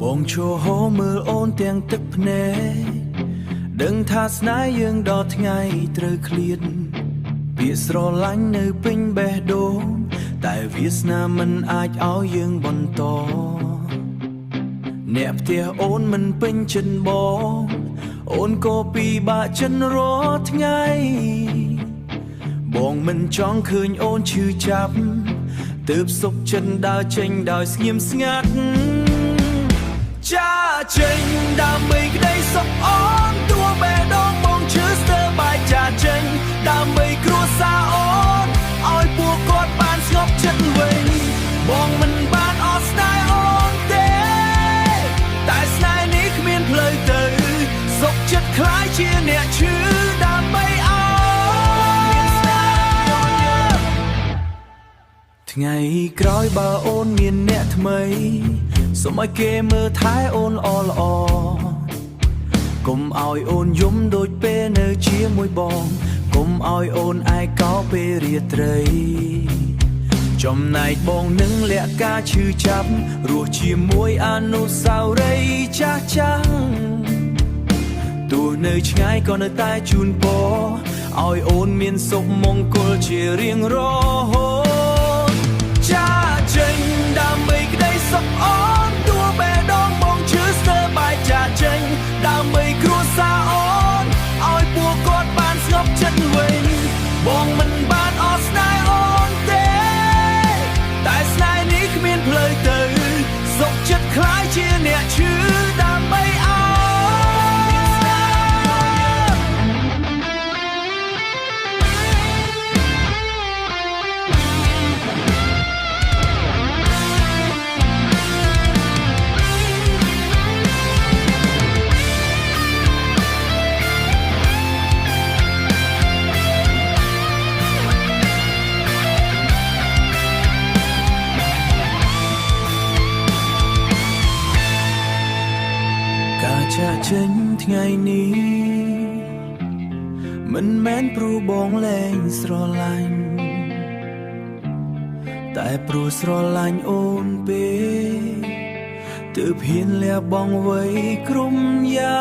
បងឈរហូរមើលអូនទាំងទឹកភ្នែកដឹងថាស្នេហ៍យើងដល់ថ្ងៃត្រូវឃ្លាតពាក្យស្រឡាញ់នៅពេញបេះដូងតែវាសនាមិនអាចឲ្យយើងបន្តអ្នកផ្ទះអូនមិនពេញចិត្តបងអូនក៏ពិបាកចិត្តរាល់ថ្ងៃបងមិនចង់ឃើញអូនឈឺចាប់ទើបសុខចិត្តដើរចេញដោយស្ងៀមស្ងាត់ចាចេញដើម្បីក្តីសុខអូនទោះបេះដូងបងឈឺស្ទើរបែកចាចេញដើម្បីគ្រួសារអូនឲ្យពួកគាត់បានស្ងប់ចិត្តវិញបងមិនបានអត់ស្នេហ៍អូនទេតែស្នេហ៍នេះគ្មានផ្លូវទៅសុខចិត្តខ្លាយជាអ្នកឈឺដើម្បីថ្ងៃក្រោយបើអូនមានអ្នកថ្មីសូមឲ្យគេមើលថែអូនល្អកុំឲ្យអូនយំដូចពេលនៅជាមួយបងកុំឲ្យអូនឯកោពេលរាត្រីចំណែកបងនឹងលាក់ការឈឺចាប់រស់ជាមួយអនុស្សាវរីយ៍ចាស់ចាំងទោះនៅឆ្ងាយក៏នៅតែជូនពរឲ្យអូនមានសុខមង្គលជារៀងរហូតចាចេញដើម្បីក្តីសុខអូនទោះបេះដូងបងឈឺស្ទើរបែកចាចេញដើម្បីគ្រួសារអូនឲ្យពួកគាត់បានស្ងប់ចិត្តវិញបងមិនបានអត់ស្នេហ៍អូនទេតែស្នេហ៍នេះគ្មានផ្លូវទៅសុខចិត្តខ្លាយជាអ្នកឈឺដើម្បីចាចេញថ្ងៃនេះមិនមែនព្រោះបងលែងស្រឡាញ់តែព្រោះស្រឡាញ់អូនពេកទើបហ៊ានលះបង់វ័យក្រុមយ៉ា